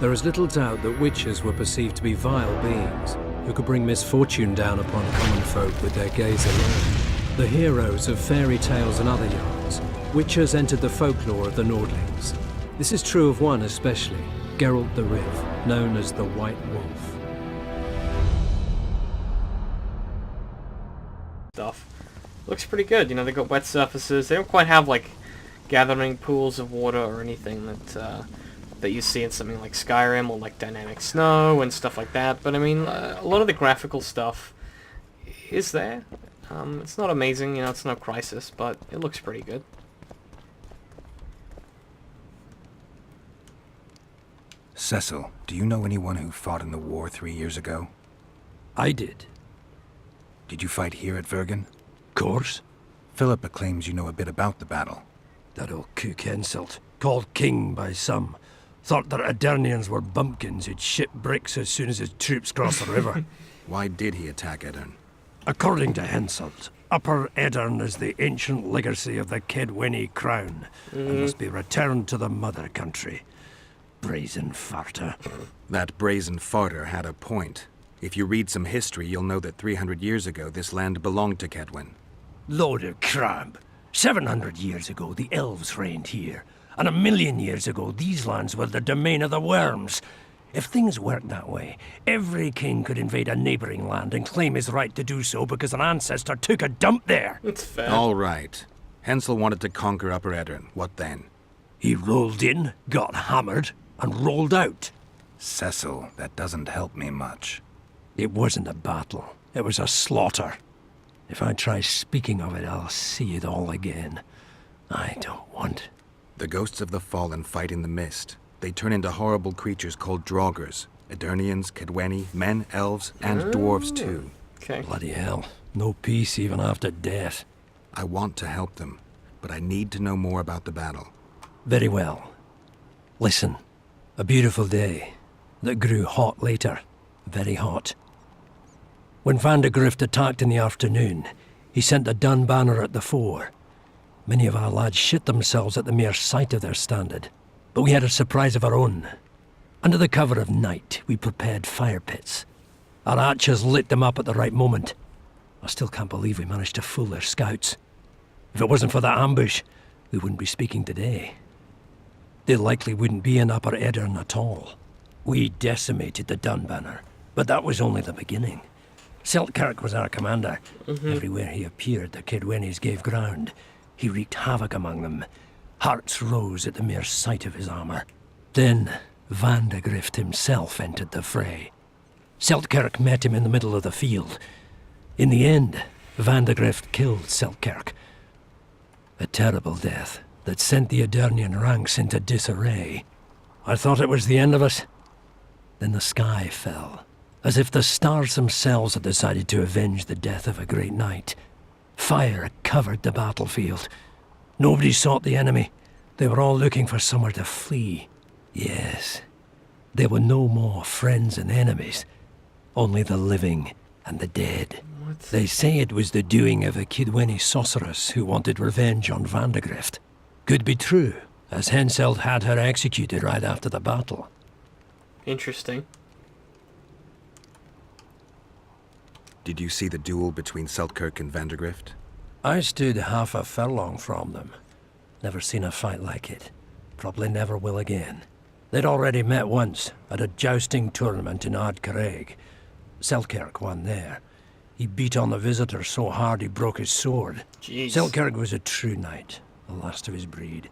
There is little doubt that witches were perceived to be vile beings who could bring misfortune down upon common folk with their gaze alone. The heroes of fairy tales and other yarns, witches entered the folklore of the Nordlings. This is true of one especially, Geralt the Riv, known as the White Wolf. Stuff. Looks pretty good, you know, they got wet surfaces. They don't quite have, like, gathering pools of water or anything that you see in something like Skyrim or, like, dynamic snow and stuff like that. But, I mean, a lot of the graphical stuff is there. It's not amazing, you know, it's no Crisis, but it looks pretty good. Cecil, do you know anyone who fought in the war 3 years ago? I did. Did you fight here at Vergen? Course. Philippa claims you know a bit about the battle. That old kook insult, called king by some, thought that Aedirnians were bumpkins who'd ship bricks as soon as his troops crossed the river. Why did he attack Edirn? According to Henselt, Upper Edirn is the ancient legacy of the Kedwenny crown and must be returned to the mother country. Brazen farter. That brazen farter had a point. If you read some history, you'll know that 300 years ago this land belonged to Kedwen. Load of crab. 700 years ago, the elves reigned here. And 1,000,000 years ago, these lands were the domain of the worms. If things worked that way, every king could invade a neighboring land and claim his right to do so because an ancestor took a dump there. It's fair. All right. Hensel wanted to conquer Upper Edirn. What then? He rolled in, got hammered, and rolled out. Cecil, that doesn't help me much. It wasn't a battle. It was a slaughter. If I try speaking of it, I'll see it all again. I don't want. The ghosts of the fallen fight in the mist. They turn into horrible creatures called Draugrs. Aedirnians, Kedwenny, men, elves, and dwarves too. Okay. Bloody hell. No peace even after death. I want to help them, but I need to know more about the battle. Very well. Listen. A beautiful day that grew hot later. Very hot. When Van de Grift attacked in the afternoon, he sent a dun banner at the fore. Many of our lads shit themselves at the mere sight of their standard. But we had a surprise of our own. Under the cover of night, we prepared fire pits. Our archers lit them up at the right moment. I still can't believe we managed to fool their scouts. If it wasn't for that ambush, we wouldn't be speaking today. They likely wouldn't be in Upper Edirn at all. We decimated the dun banner, but that was only the beginning. Seltkirk was our commander. Everywhere he appeared, the Kedwennies gave ground. He wreaked havoc among them. Hearts rose at the mere sight of his armor. Then, Van de Grift himself entered the fray. Seltkirk met him in the middle of the field. In the end, Van de Grift killed Seltkirk. A terrible death that sent the Aedirnian ranks into disarray. I thought it was the end of us. Then the sky fell, as if the stars themselves had decided to avenge the death of a great knight. Fire covered the battlefield. Nobody sought the enemy. They were all looking for somewhere to flee. Yes, there were no more friends and enemies, only the living and the dead. What? They say it was the doing of a Kedwenny sorceress who wanted revenge on Van de Grift. Could be true, as Henselt had her executed right after the battle. Interesting. Did you see the duel between Seltkirk and Van de Grift? I stood half a furlong from them. Never seen a fight like it. Probably never will again. They'd already met once, at a jousting tournament in Ardcarreg. Seltkirk won there. He beat on the visitor so hard he broke his sword. Jeez. Seltkirk was a true knight, the last of his breed.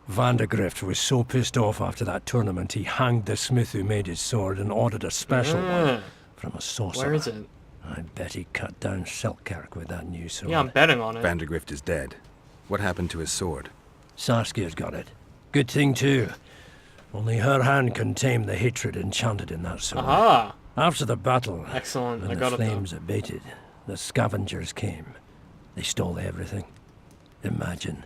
Van de Grift was so pissed off after that tournament he hanged the smith who made his sword and ordered a special one from a sorcerer. Where is it? I bet he cut down Seltkirk with that new sword. Yeah, I'm betting on it. Van de Grift is dead. What happened to his sword? Saskia's got it. Good thing, too. Only her hand can tame the hatred enchanted in that sword. Aha! After the battle, Excellent, I when got the it though. flames abated, the scavengers came. They stole everything. Imagine,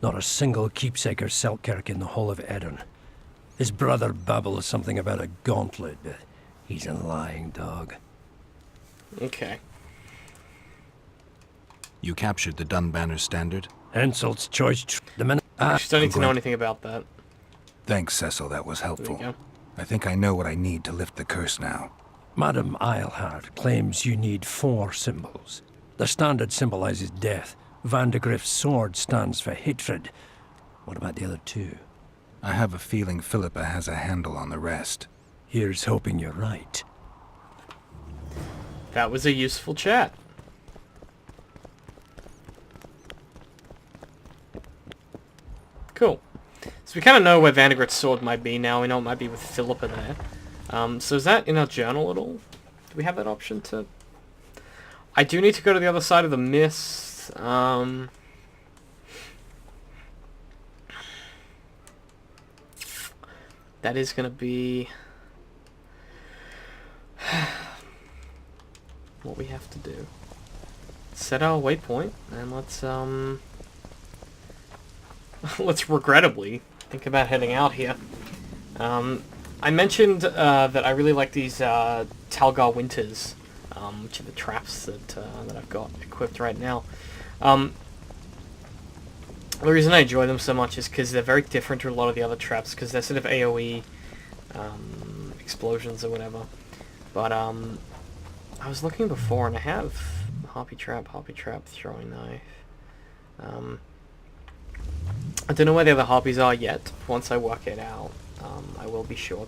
not a single keepsake or Seltkirk in the whole of Edirn. His brother babbled something about a gauntlet, but he's a lying dog. Okay. You captured the Dunbanner standard? Henselt's choice the minute... I just don't need to know going- anything about that. Thanks, Cecil. That was There helpful. you go. I think I know what I need to lift the curse now. Madame Eilhard claims you need 4 symbols. The standard symbolizes death. Vandegrift's sword stands for hatred. What about the other 2? I have a feeling Philippa has a handle on the rest. Here's hoping you're right. That was a useful chat. Cool. So we kind of know where Vandegrift's sword might be now. We know it might be with Philippa there. So is that in our journal at all? Do we have that option to... I do need to go to the other side of the mist. That is going to be... what we have to do. Set our waypoint, and let's, let's regrettably think about heading out here. I mentioned that I really like these Talgar Winters, which are the traps that I've got equipped right now. The reason I enjoy them so much is because they're very different to a lot of the other traps, because they're sort of AoE explosions or whatever. But I was looking before, and I have Harpy Trap, Throwing Knife. I don't know where the other Harpies are yet. Once I work it out, I will be sure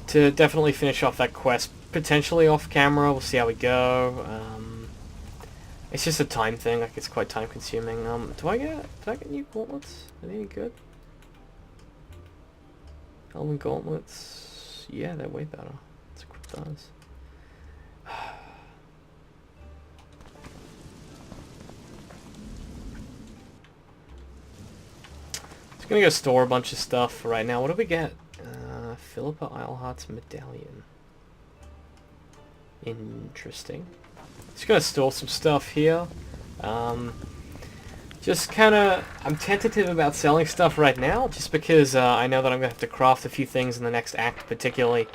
to definitely finish off that quest, potentially off camera. We'll see how we go. It's just a time thing, like it's quite time consuming. Did I get new gauntlets? Are they any good? Elven gauntlets, yeah, they're way better. Let's equip those. Just gonna go store a bunch of stuff right now. What do we get? Philippa Eilhardt's medallion. Interesting. Just gonna store some stuff here. Just kinda... I'm tentative about selling stuff right now, just because I know that I'm gonna have to craft a few things in the next act, particularly.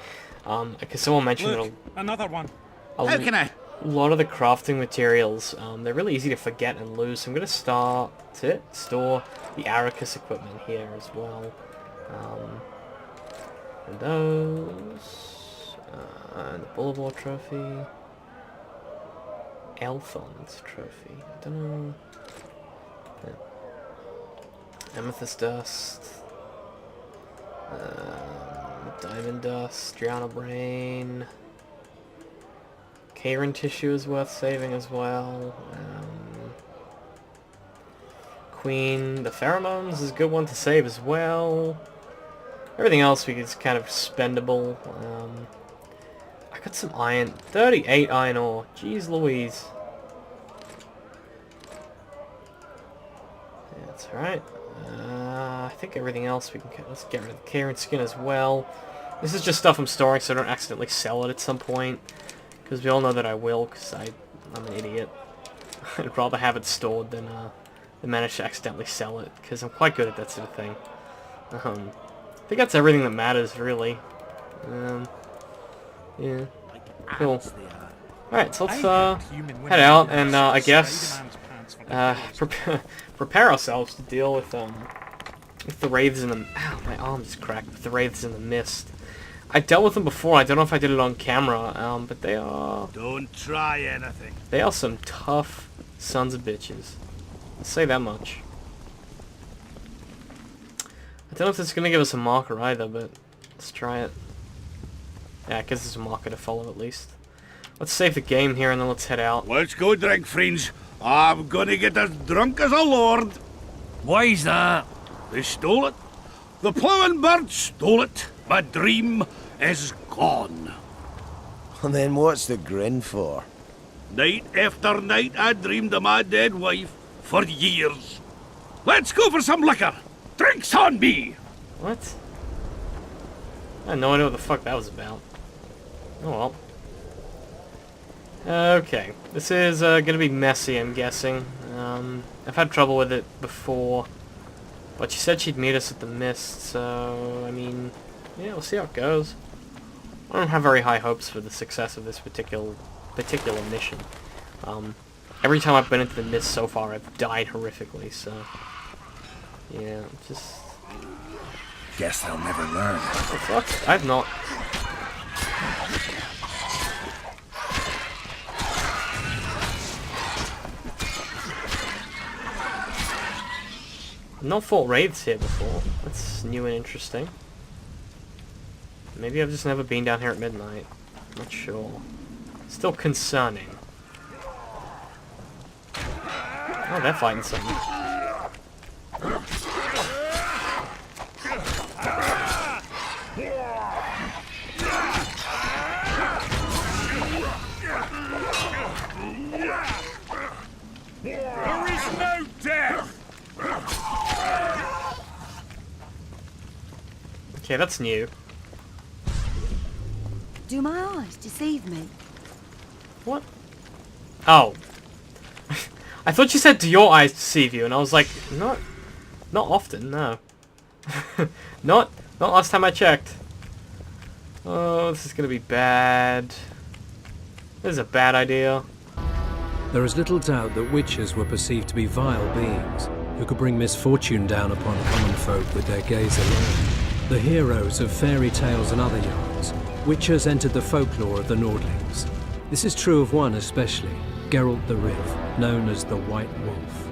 Because someone mentioned Look, another one. How can I? A lot of the crafting materials, they're really easy to forget and lose, so I'm gonna store the Arrakis equipment here as well. And those... and the Boulevard trophy. Elthon's trophy. I don't know. Yeah. Amethyst dust. Diamond dust. Drowner brain. Karen tissue is worth saving as well. Queen. The pheromones is a good one to save as well. Everything else is kind of spendable. I got some iron. 38 iron ore. Jeez Louise. Yeah, that's alright. I think everything else we can get. Let's get rid of the Karen skin as well. This is just stuff I'm storing so I don't accidentally sell it at some point. Because we all know that I will, because I'm an idiot. I'd rather have it stored than manage to accidentally sell it, because I'm quite good at that sort of thing. I think that's everything that matters, really. Yeah. Cool. Alright, so let's head out and I guess prepare ourselves to deal with the wraiths in the... Ow, my arm just cracked. With the wraiths in the mist. I dealt with them before. I don't know if I did it on camera, but they are... Don't try anything. They are some tough sons of bitches. I'll say that much. I don't know if it's going to give us a marker either, but let's try it. Yeah, it gives us a marker to follow at least. Let's save the game here and then let's head out. Let's go drink, friends. I'm gonna get as drunk as a lord. Why's that? They stole it. The plowing bird stole it. My dream is gone. And then what's the grin for? Night after night I dreamed of my dead wife for years. Let's go for some liquor. Drinks on me. What? I had no idea what the fuck that was about. Oh well. Okay, this is gonna be messy, I'm guessing. I've had trouble with it before, but she said she'd meet us at the mist, so I mean, yeah, we'll see how it goes. I don't have very high hopes for the success of this particular mission. Every time I've been into the mist so far, I've died horrifically. So yeah, just Guess they'll never learn. The fuck? I've not. Not fought raids here before. That's new and interesting. Maybe I've just never been down here at midnight. Not sure. Still concerning. Oh, they're fighting something. There is no death! Okay, that's new. Do my eyes deceive me? What? Oh. I thought you said, do your eyes deceive you? And I was like, not often, no. not last time I checked. Oh, this is gonna be bad. This is a bad idea. There is little doubt that witches were perceived to be vile beings who could bring misfortune down upon common folk with their gaze alone. The heroes of fairy tales and other yarns, witches entered the folklore of the Nordlings. This is true of one especially, Geralt the Riv, known as the White Wolf.